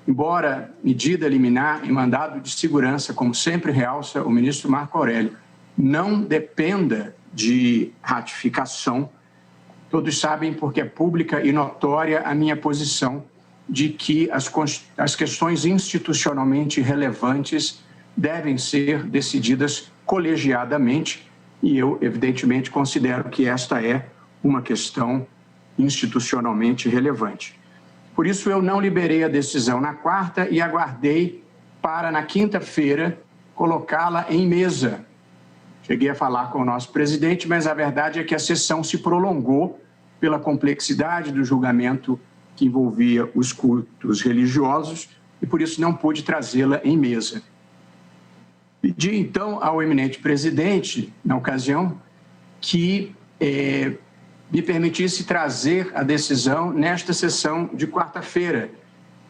embora medida liminar e mandado de segurança, como sempre realça o ministro Marco Aurélio, não dependa de ratificação, todos sabem, porque é pública e notória a minha posição de que as questões institucionalmente relevantes devem ser decididas colegiadamente, e eu, evidentemente, considero que esta é uma questão institucionalmente relevante. Por isso, eu não liberei a decisão na quarta e aguardei para, na quinta-feira, colocá-la em mesa. Cheguei a falar com o nosso presidente, mas a verdade é que a sessão se prolongou pela complexidade do julgamento que envolvia os cultos religiosos e, por isso, não pude trazê-la em mesa. Pedi, então, ao eminente presidente, na ocasião, que me permitisse trazer a decisão nesta sessão de quarta-feira.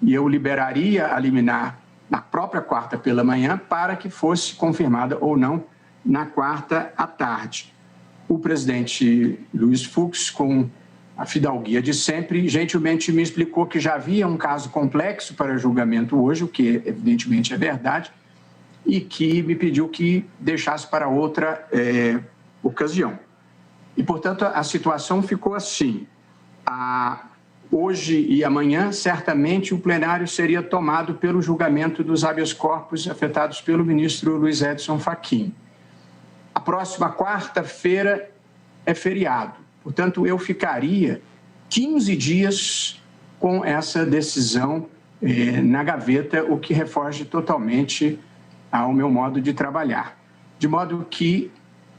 E eu liberaria a liminar na própria quarta pela manhã para que fosse confirmada ou não na quarta à tarde. O presidente Luiz Fux, com a fidalguia de sempre, gentilmente me explicou que já havia um caso complexo para julgamento hoje, o que evidentemente é verdade, e que me pediu que deixasse para outra ocasião. E, portanto, a situação ficou assim. Hoje e amanhã, certamente, o plenário seria tomado pelo julgamento dos habeas corpus afetados pelo ministro Luiz Edson Fachin. A próxima quarta-feira é feriado. Portanto, eu ficaria 15 dias com essa decisão na gaveta, o que refoge totalmente ao meu modo de trabalhar. De modo que,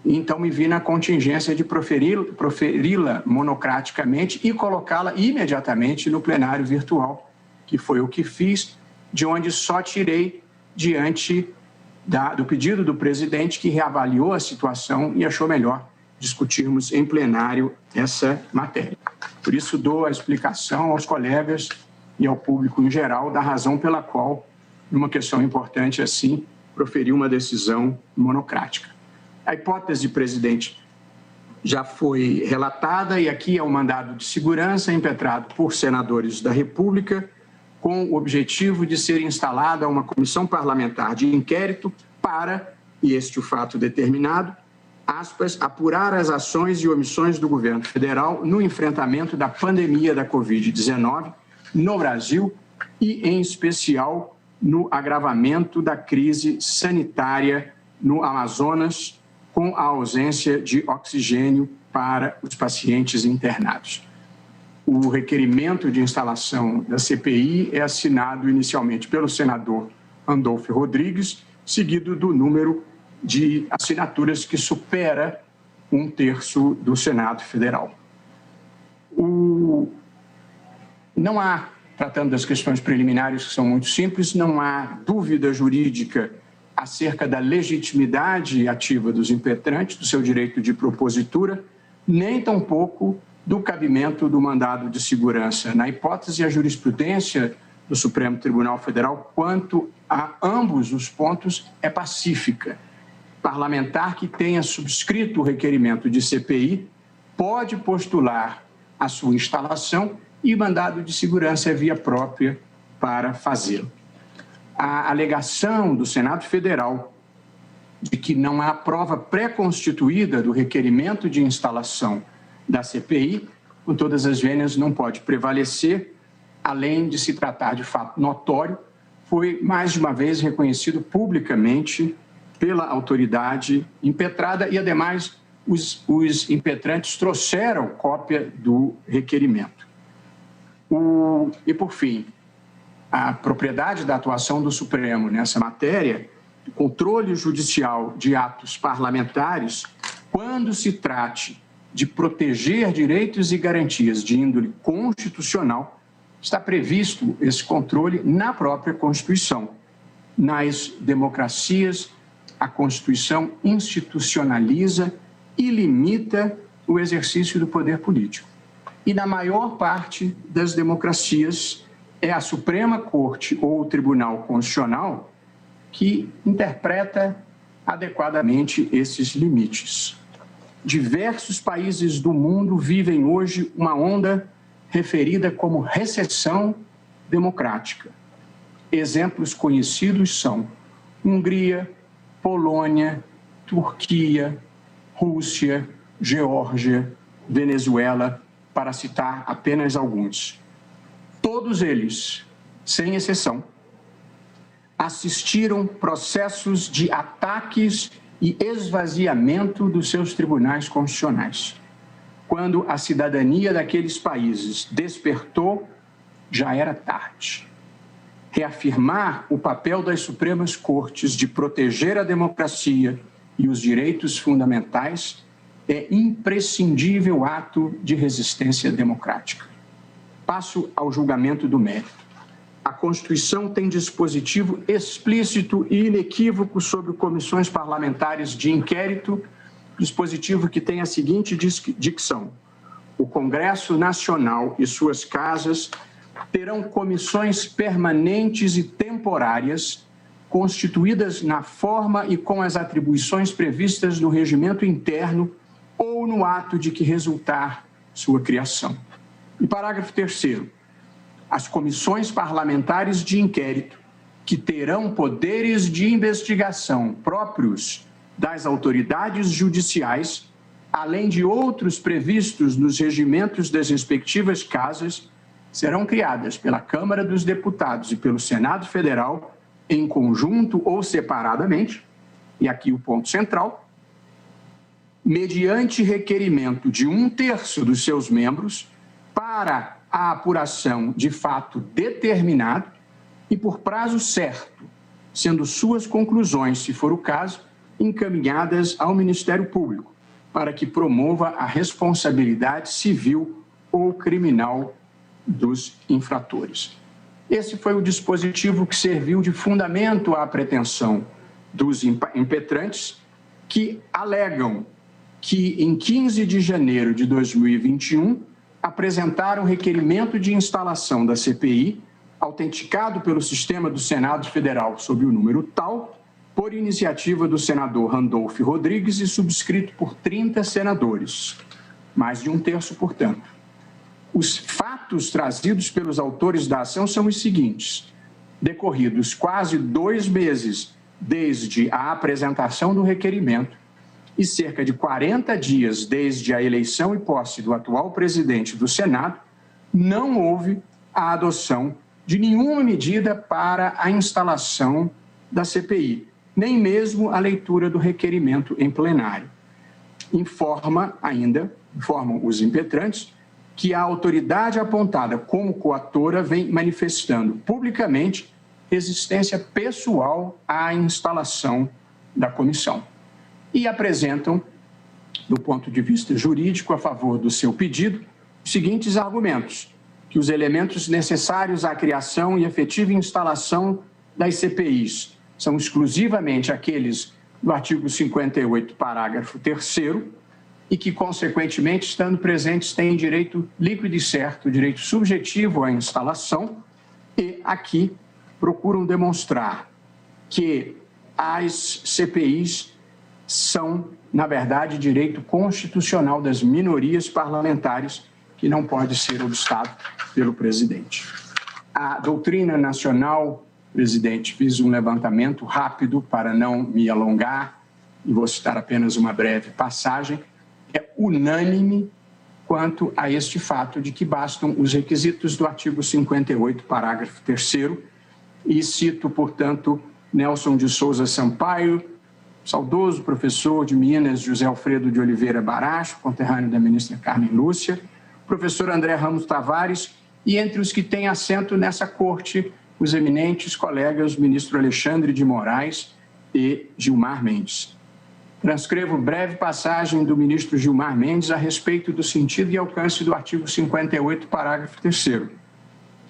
então, me vi na contingência de proferi-la monocraticamente e colocá-la imediatamente no plenário virtual, que foi o que fiz, de onde só tirei diante do pedido do presidente, que reavaliou a situação e achou melhor discutirmos em plenário essa matéria. Por isso, dou a explicação aos colegas e ao público em geral da razão pela qual, numa questão importante assim, proferiu uma decisão monocrática. A hipótese, presidente, já foi relatada e aqui é um mandado de segurança impetrado por senadores da República com o objetivo de ser instalada uma comissão parlamentar de inquérito para, e este o fato determinado, aspas, apurar as ações e omissões do governo federal no enfrentamento da pandemia da Covid-19 no Brasil e, em especial, no agravamento da crise sanitária no Amazonas, com a ausência de oxigênio para os pacientes internados. O requerimento de instalação da CPI é assinado inicialmente pelo senador Randolfo Rodrigues, seguido do número de assinaturas que supera 1/3 do Senado Federal. Não há, tratando das questões preliminares, que são muito simples, não há dúvida jurídica acerca da legitimidade ativa dos impetrantes, do seu direito de propositura, nem tampouco do cabimento do mandado de segurança. Na hipótese, a jurisprudência do Supremo Tribunal Federal, quanto a ambos os pontos, é pacífica. Parlamentar que tenha subscrito o requerimento de CPI pode postular a sua instalação e o mandado de segurança é via própria para fazê-lo. A alegação do Senado Federal de que não há prova pré-constituída do requerimento de instalação da CPI, com todas as vênias, não pode prevalecer, além de se tratar de fato notório, foi mais de uma vez reconhecido publicamente pela autoridade impetrada e, ademais, os impetrantes trouxeram cópia do requerimento. E, por fim, a propriedade da atuação do Supremo nessa matéria, o controle judicial de atos parlamentares, quando se trate de proteger direitos e garantias de índole constitucional, está previsto esse controle na própria Constituição. Nas democracias, a Constituição institucionaliza e limita o exercício do poder político. E na maior parte das democracias, é a Suprema Corte ou o Tribunal Constitucional que interpreta adequadamente esses limites. Diversos países do mundo vivem hoje uma onda referida como recessão democrática. Exemplos conhecidos são Hungria, Polônia, Turquia, Rússia, Geórgia, Venezuela, para citar apenas alguns. Todos eles, sem exceção, assistiram processos de ataques e esvaziamento dos seus tribunais constitucionais. Quando a cidadania daqueles países despertou, já era tarde. Reafirmar o papel das Supremas Cortes de proteger a democracia e os direitos fundamentais é imprescindível ato de resistência democrática. Passo ao julgamento do mérito. A Constituição tem dispositivo explícito e inequívoco sobre comissões parlamentares de inquérito, dispositivo que tem a seguinte dicção: o Congresso Nacional e suas casas terão comissões permanentes e temporárias, constituídas na forma e com as atribuições previstas no regimento interno ou no ato de que resultar sua criação. E parágrafo 3º. As comissões parlamentares de inquérito, que terão poderes de investigação próprios das autoridades judiciais, além de outros previstos nos regimentos das respectivas casas, serão criadas pela Câmara dos Deputados e pelo Senado Federal, em conjunto ou separadamente, e aqui o ponto central, mediante requerimento de 1/3 dos seus membros para a apuração de fato determinado e por prazo certo, sendo suas conclusões, se for o caso, encaminhadas ao Ministério Público, para que promova a responsabilidade civil ou criminal dos infratores. Esse foi o dispositivo que serviu de fundamento à pretensão dos impetrantes, que alegam que, em 15 de janeiro de 2021, apresentaram requerimento de instalação da CPI, autenticado pelo sistema do Senado Federal sob o número tal, por iniciativa do senador Randolfo Rodrigues e subscrito por 30 senadores, mais de 1/3, portanto. Os fatos trazidos pelos autores da ação são os seguintes: decorridos quase 2 meses desde a apresentação do requerimento e cerca de 40 dias desde a eleição e posse do atual presidente do Senado, não houve a adoção de nenhuma medida para a instalação da CPI, nem mesmo a leitura do requerimento em plenário. Informam os impetrantes, que a autoridade apontada como coautora vem manifestando publicamente resistência pessoal à instalação da comissão. E apresentam, do ponto de vista jurídico, a favor do seu pedido, os seguintes argumentos: que os elementos necessários à criação e efetiva instalação das CPIs são exclusivamente aqueles do artigo 58, parágrafo 3º, e que, consequentemente, estando presentes, têm direito líquido e certo, direito subjetivo à instalação, e aqui procuram demonstrar que as CPIs são, na verdade, direito constitucional das minorias parlamentares, que não pode ser obstado pelo presidente. A doutrina nacional, presidente, fiz um levantamento rápido para não me alongar, e vou citar apenas uma breve passagem, é unânime quanto a este fato de que bastam os requisitos do artigo 58, parágrafo 3º, e cito, portanto, Nelson de Souza Sampaio, saudoso professor de Minas, José Alfredo de Oliveira Baracho, conterrâneo da ministra Carmen Lúcia, professor André Ramos Tavares, e entre os que têm assento nessa corte, os eminentes colegas ministro Alexandre de Moraes e Gilmar Mendes. Transcrevo breve passagem do ministro Gilmar Mendes a respeito do sentido e alcance do artigo 58, parágrafo 3º.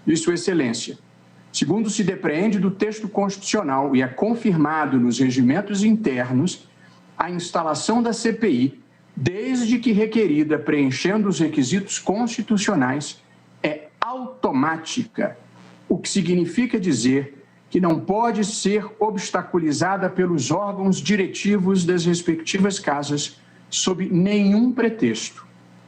De Sua Excelência, segundo se depreende do texto constitucional e é confirmado nos regimentos internos, a instalação da CPI, desde que requerida preenchendo os requisitos constitucionais, é automática, o que significa dizer que não pode ser obstaculizada pelos órgãos diretivos das respectivas casas sob nenhum pretexto.